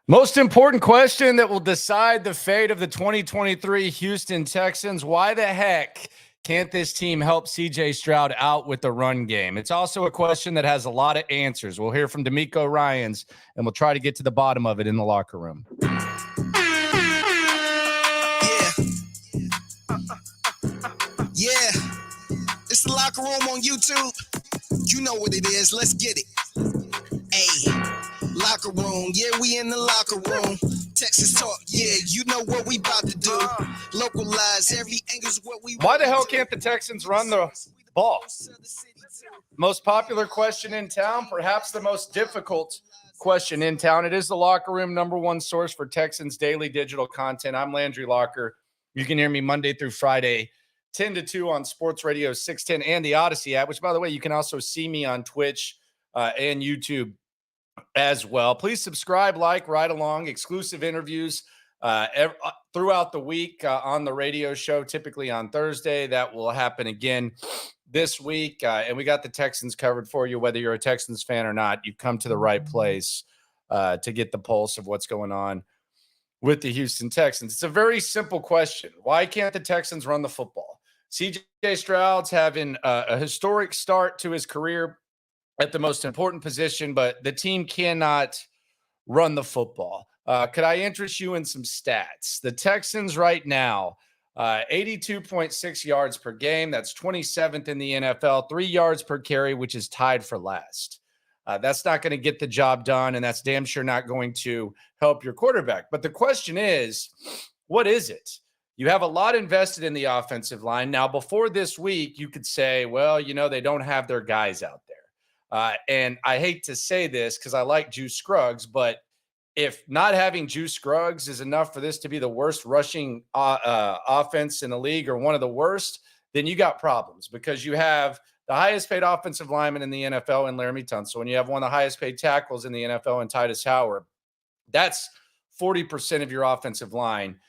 Most important question that will decide the fate of the 2023 Houston Texans. Why the heck can't this team help CJ Stroud out with the run game? It's also a question that has a lot of answers. We'll hear from DeMeco Ryans, and we'll try to get to the bottom of it in the locker room. Yeah, it's the locker room on YouTube. You know what it is. Let's get it. Hey, locker room. Yeah, we in the locker room. Texas talk. Yeah, you know what we about to do. Localize every angle's what we. Why the hell can't the Texans run the ball? Most popular question in town, perhaps the most difficult question in town. It is the locker room, number one source for Texans daily digital content. I'm Landry Locker. You can hear me Monday through Friday, 10 to 2 on Sports Radio 610 and the Odyssey app, which, by the way, you can also see me on Twitch and YouTube as well. Please subscribe, like, ride along, exclusive interviews throughout the week on the radio show, typically on Thursday. That will happen again this week. And we got the Texans covered for you, whether you're a Texans fan or not. You've come to the right place to get the pulse of what's going on with the Houston Texans. It's a very simple question. Why can't the Texans run the football? CJ Stroud's having a historic start to his career at the most important position, but the team cannot run the football. Could I interest you in some stats? The Texans right now, 82.6 yards per game. That's 27th in the NFL, 3 yards per carry, which is tied for last. That's not going to get the job done, and that's damn sure not going to help your quarterback. But the question is, what is it? You have a lot invested in the offensive line. Now, before this week, you could say, well, they don't have their guys out there. And I hate to say this because I like Juice Scruggs, but if not having Juice Scruggs is enough for this to be the worst rushing offense in the league or one of the worst, then you got problems because you have the highest paid offensive lineman in the NFL in Laramie Tunsil, and you have one of the highest paid tackles in the NFL in Titus Howard. That's 40% of your offensive line.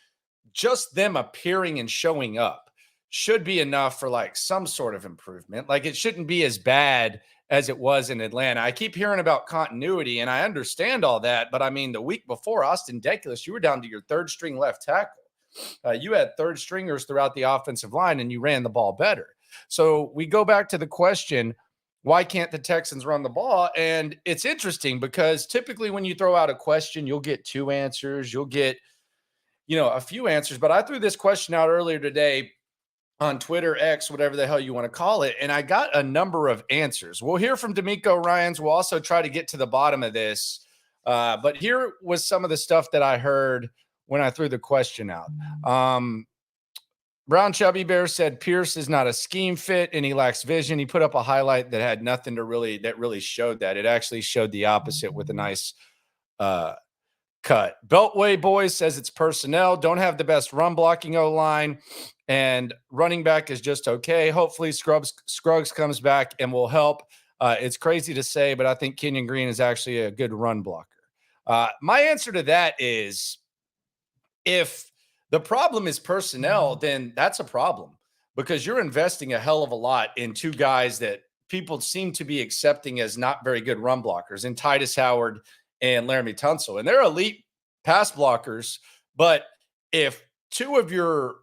Just them appearing and showing up should be enough for like some sort of improvement. Like it shouldn't be as bad as it was in Atlanta. I keep hearing about continuity, and I understand all that, but I mean, the week before, Austin Deculus, you were down to your third string left tackle. You had third stringers throughout the offensive line, and you ran the ball better. So we go back to the question, why can't the Texans run the ball? And it's interesting because typically when you throw out a question, you'll get two answers, you'll get a few answers. But I threw this question out earlier today on Twitter, X, whatever the hell you want to call it, and I got a number of answers. We'll hear from DeMeco Ryans. We'll also try to get to the bottom of this. But here was some of the stuff that I heard when I threw the question out. Brown Chubby Bear said Pierce is not a scheme fit and he lacks vision. He put up a highlight that had nothing that really showed that. It actually showed the opposite with a nice cut. Beltway Boys says it's personnel. Don't have the best run blocking O-line, and running back is just okay. Hopefully Scruggs comes back and will help. It's crazy to say, but I think Kenyon Green is actually a good run blocker. My answer to that is, if the problem is personnel, then that's a problem because you're investing a hell of a lot in two guys that people seem to be accepting as not very good run blockers in Titus Howard and Laramie Tunsil. And they're elite pass blockers, but if two of your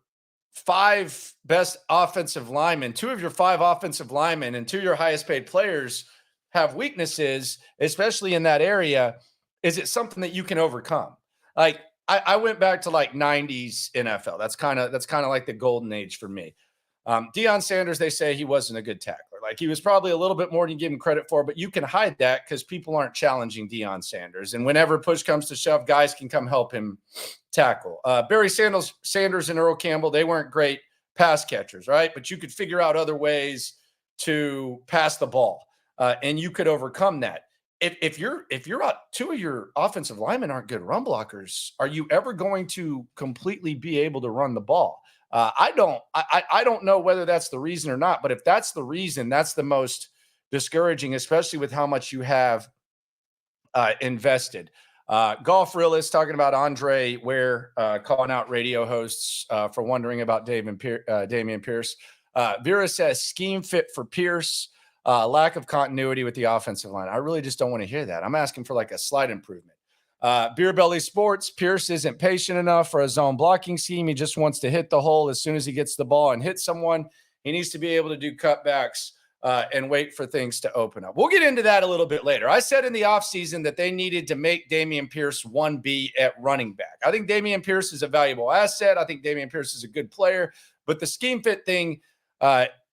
five best offensive linemen, two of your five offensive linemen and two of your highest paid players have weaknesses, especially in that area, is it something that you can overcome? Like I went back to like 90s NFL. That's kind of like the golden age for me. Deion Sanders, they say he wasn't a good tackler. Like he was probably a little bit more than you give him credit for, but you can hide that because people aren't challenging Deion Sanders. And whenever push comes to shove, guys can come help him tackle. Barry Sanders and Earl Campbell, they weren't great pass catchers, right? But you could figure out other ways to pass the ball, and you could overcome that. If you're two of your offensive linemen aren't good run blockers, are you ever going to completely be able to run the ball? I don't know whether that's the reason or not, but if that's the reason, that's the most discouraging, especially with how much you have invested. Golf Realist talking about Andre Ware calling out radio hosts for wondering about Damian Pierce. Vera says scheme fit for Pierce. Lack of continuity with the offensive line. I really just don't want to hear that. I'm asking for like a slight improvement. Beer Belly Sports, Pierce isn't patient enough for a zone blocking scheme. He just wants to hit the hole as soon as he gets the ball and hit someone. He needs to be able to do cutbacks and wait for things to open up. We'll get into that a little bit later. I said in the offseason that they needed to make Dameon Pierce 1B at running back. I think Dameon Pierce is a valuable asset. I think Dameon Pierce is a good player, but the scheme fit thing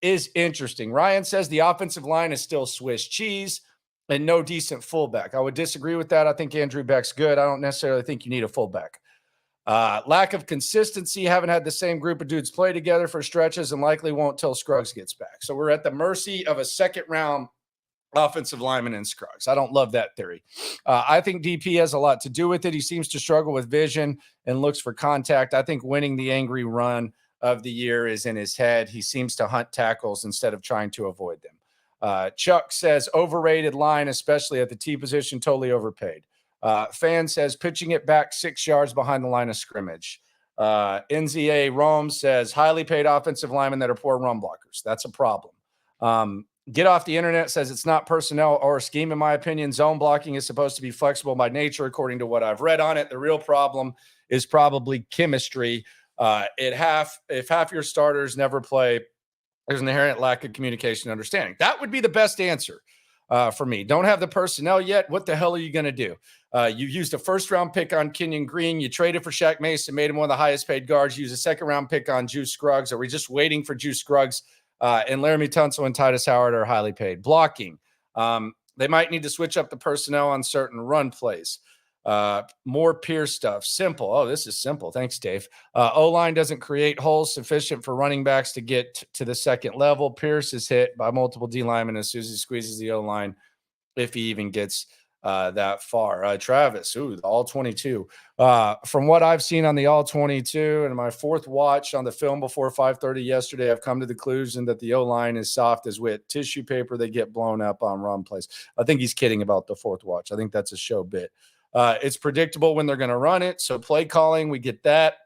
is interesting. Ryan says the offensive line is still Swiss cheese and no decent fullback. I would disagree with that. I think Andrew Beck's good. I don't necessarily think you need a fullback. Lack of consistency. Haven't had the same group of dudes play together for stretches and likely won't till Scruggs gets back. So we're at the mercy of a second-round offensive lineman in Scruggs. I don't love that theory. I think DP has a lot to do with it. He seems to struggle with vision and looks for contact. I think winning the angry run of the year is in his head. He seems to hunt tackles instead of trying to avoid them. Chuck says overrated line, especially at the T position, totally overpaid. Fan says pitching it back 6 yards behind the line of scrimmage. NZA Rome says highly paid offensive linemen that are poor run blockers. That's a problem. Get Off the Internet says it's not personnel or scheme, in my opinion. Zone blocking is supposed to be flexible by nature, according to what I've read on it. The real problem is probably chemistry. If half your starters never play, there's an inherent lack of communication and understanding. That would be the best answer for me. Don't have the personnel yet. What the hell are you going to do? You used a first-round pick on Kenyon Green. You traded for Shaq Mason, made him one of the highest-paid guards. You used a second-round pick on Juice Scruggs. Are we just waiting for Juice Scruggs? And Laramie Tunsil and Titus Howard are highly paid. Blocking. They might need to switch up the personnel on certain run plays. More Pierce stuff. Simple. Oh, this is simple. Thanks, Dave. O-line doesn't create holes sufficient for running backs to get to the second level. Pierce is hit by multiple D linemen as soon as he squeezes the O-line, if he even gets that far. Travis, the all 22. From what I've seen on the all 22 and my fourth watch on the film before 5:30 yesterday, I've come to the conclusion that the O-line is soft as wet tissue paper. They get blown up on run plays. I think he's kidding about the fourth watch. I think that's a show bit. It's predictable when they're going to run it. So play calling, we get that.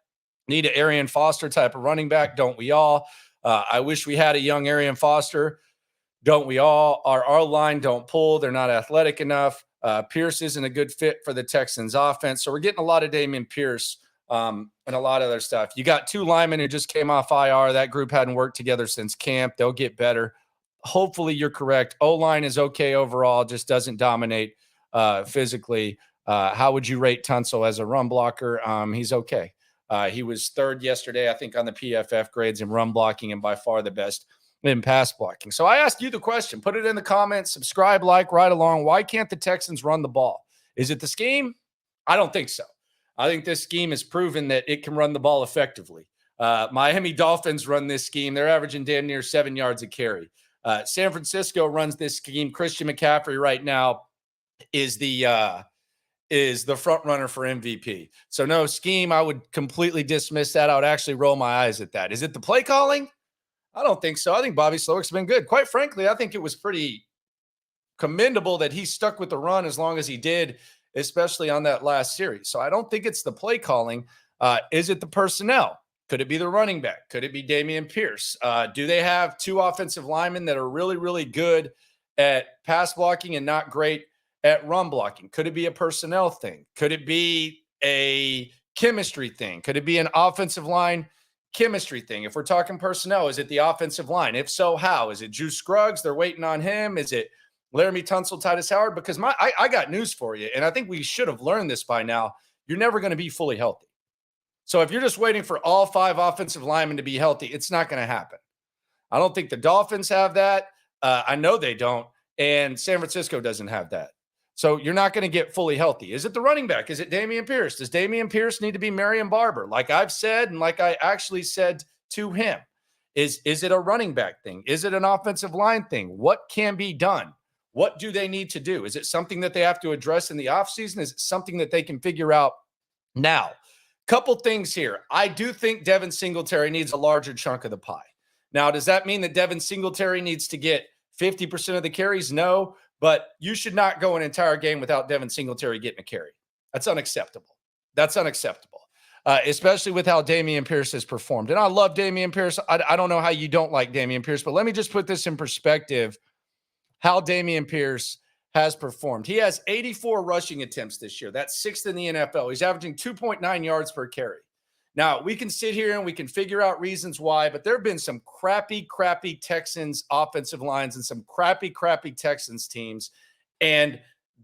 Need an Arian Foster type of running back. Don't we all? I wish we had a young Arian Foster. Don't we all? Our line don't pull. They're not athletic enough. Pierce isn't a good fit for the Texans offense. So we're getting a lot of Dameon Pierce and a lot of other stuff. You got 2 linemen who just came off IR. That group hadn't worked together since camp. They'll get better. Hopefully you're correct. O-line is okay overall, just doesn't dominate physically. How would you rate Tunsil as a run blocker? He's okay. He was 3rd yesterday, I think, on the PFF grades in run blocking and by far the best in pass blocking. So I asked you the question. Put it in the comments. Subscribe, like, right along. Why can't the Texans run the ball? Is it the scheme? I don't think so. I think this scheme has proven that it can run the ball effectively. Miami Dolphins run this scheme. They're averaging damn near 7 yards a carry. San Francisco runs this scheme. Christian McCaffrey right now is the front runner for MVP. So no scheme. I would completely dismiss that. I would actually roll my eyes at that. Is it the play calling? I don't think so. I think Bobby Slowick's been good. Quite frankly, I think it was pretty commendable that he stuck with the run as long as he did, especially on that last series. So I don't think it's the play calling. Is it the personnel? Could it be the running back? Could it be Dameon Pierce? Do they have 2 offensive linemen that are really, really good at pass blocking and not great at run blocking? Could it be a personnel thing? Could it be a chemistry thing? Could it be an offensive line chemistry thing? If we're talking personnel, is it the offensive line? If so, how? Is it Juice Scruggs? They're waiting on him. Is it Laramie Tunsil, Titus Howard? Because I got news for you, and I think we should have learned this by now. You're never going to be fully healthy. So if you're just waiting for all 5 offensive linemen to be healthy, it's not going to happen. I don't think the Dolphins have that. I know they don't, and San Francisco doesn't have that. So you're not going to get fully healthy. Is it the running back? Is it Dameon Pierce? Does Dameon Pierce need to be Marion Barber? Like I've said, and like I actually said to him, is it a running back thing? Is it an offensive line thing? What can be done? What do they need to do? Is it something that they have to address in the offseason? Is it something that they can figure out now? Couple things here. I do think Devin Singletary needs a larger chunk of the pie. Now, does that mean that Devin Singletary needs to get 50% of the carries? No. But you should not go an entire game without Devin Singletary getting a carry. That's unacceptable. That's unacceptable, especially with how Dameon Pierce has performed. And I love Dameon Pierce. I don't know how you don't like Dameon Pierce, but let me just put this in perspective, how Dameon Pierce has performed. He has 84 rushing attempts this year. That's 6th in the NFL. He's averaging 2.9 yards per carry. Now, we can sit here and we can figure out reasons why, but there have been some crappy Texans offensive lines and some crappy Texans teams, and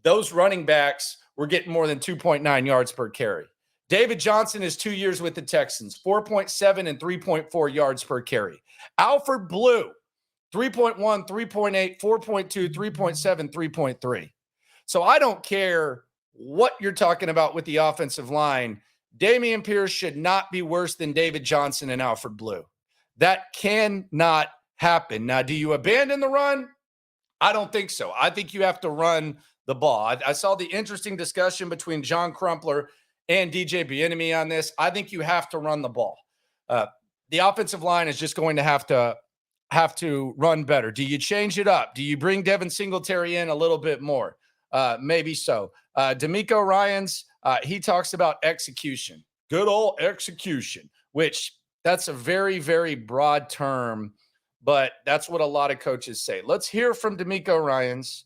those running backs were getting more than 2.9 yards per carry. David Johnson is 2 years with the Texans, 4.7 and 3.4 yards per carry. Alfred Blue, 3.1, 3.8, 4.2, 3.7, 3.3. So I don't care what you're talking about with the offensive line. Dameon Pierce should not be worse than David Johnson and Alfred Blue. That cannot happen. Now, do you abandon the run? I don't think so. I think you have to run the ball. I saw the interesting discussion between John Crumpler and DJ Bieniemy on this. I think you have to run the ball. The offensive line is just going to have to run better. Do you change it up? Do you bring Devin Singletary in a little bit more? Maybe so. DeMeco Ryans, he talks about execution, good old execution, which that's a very, very broad term, but that's what a lot of coaches say. Let's hear from DeMeco Ryans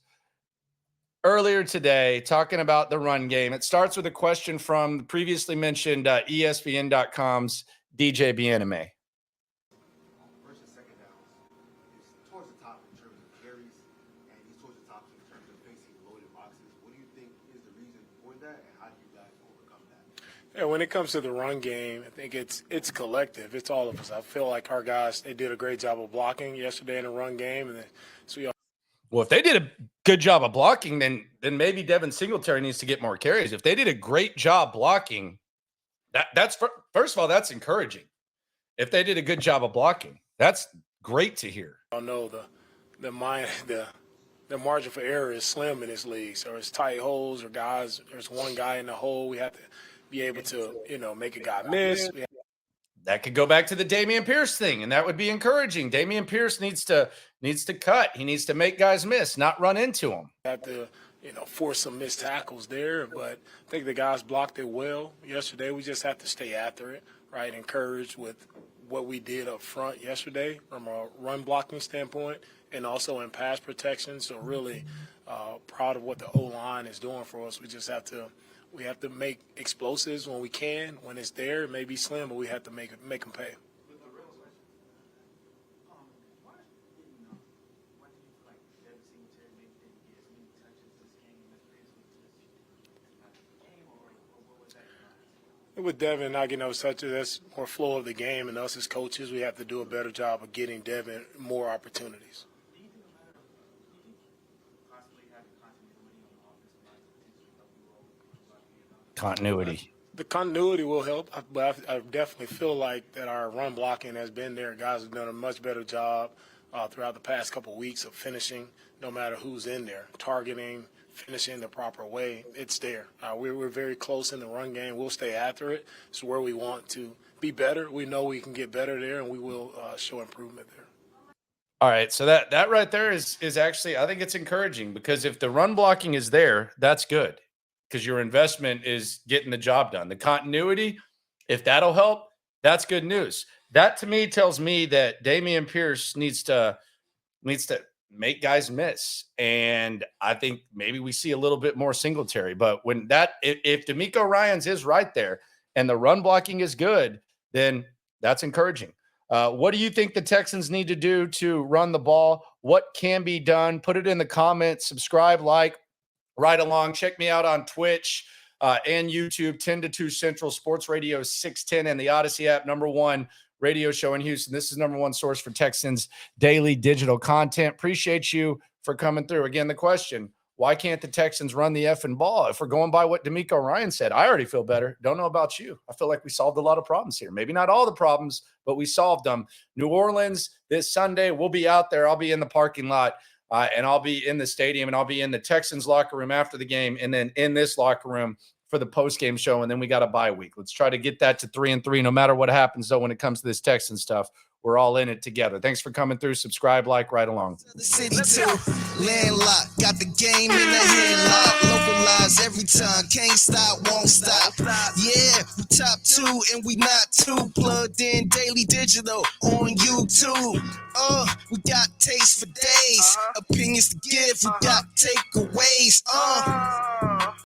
earlier today talking about the run game. It starts with a question from the previously mentioned ESPN.com's DJ Bieniemy. Yeah, when it comes to the run game, I think it's collective. It's all of us. I feel like our guys, they did a great job of blocking yesterday in the run game. And well, if they did a good job of blocking, then maybe Devin Singletary needs to get more carries. If they did a great job blocking, that's first of all, that's encouraging. If they did a good job of blocking, that's great to hear. I know the margin for error is slim in this league. So it's tight holes or guys. There's one guy in the hole. We have to be able to, make a guy miss. That could go back to the Dameon Pierce thing, and that would be encouraging. Dameon Pierce needs to cut. He needs to make guys miss, not run into them. Have to, force some missed tackles there, but I think the guys blocked it well yesterday. We just have to stay after it, right? Encouraged with what we did up front yesterday from a run blocking standpoint and also in pass protection. So really proud of what the O-line is doing for us. We have to make explosives when we can. When it's there, it may be slim, but we have to make them pay. With Devin not getting those touches, that's more flow of the game, and us as coaches, we have to do a better job of getting Devin more opportunities. Continuity. The continuity will help, but I definitely feel like that our run blocking has been there. Guys have done a much better job throughout the past couple of weeks of finishing, no matter who's in there, targeting, finishing the proper way. It's there. We're very close in the run game. We'll stay after it. It's where we want to be better. We know we can get better there, and we will show improvement there. All right, so that right there is actually, I think it's encouraging, because if the run blocking is there, that's good, because your investment is getting the job done. The continuity, if that'll help, that's good news. That to me tells me that Dameon Pierce needs to make guys miss. And I think maybe we see a little bit more Singletary. But if DeMeco Ryans is right there and the run blocking is good, then that's encouraging. What do you think the Texans need to do to run the ball? What can be done? Put it in the comments, subscribe, like, right along. Check me out on Twitch and YouTube, 10 to 2 Central Sports Radio 610 and the Odyssey app, #1 radio show in Houston. This is #1 source for Texans daily digital content. Appreciate you for coming through. Again, the question, why can't the Texans run the effing ball? If we're going by what DeMeco Ryans said, I already feel better. Don't know about you. I feel like we solved a lot of problems here. Maybe not all the problems, but we solved them. New Orleans this Sunday, we'll be out there. I'll be in the parking lot. And I'll be in the stadium, and I'll be in the Texans locker room after the game, and then in this locker room for the post-game show, and then we got a bye week. Let's try to get that to 3-3, no matter what happens, though, when it comes to this Texan stuff. We're all in it together. Thanks for coming through. Subscribe, like, right along. The city too, landlocked, got the game in the headlock, localized every every time. Can't stop, won't stop. Yeah, we top 2 and we not too plugged in. Daily Digital on YouTube. We got taste for days, opinions to give. We got takeaways.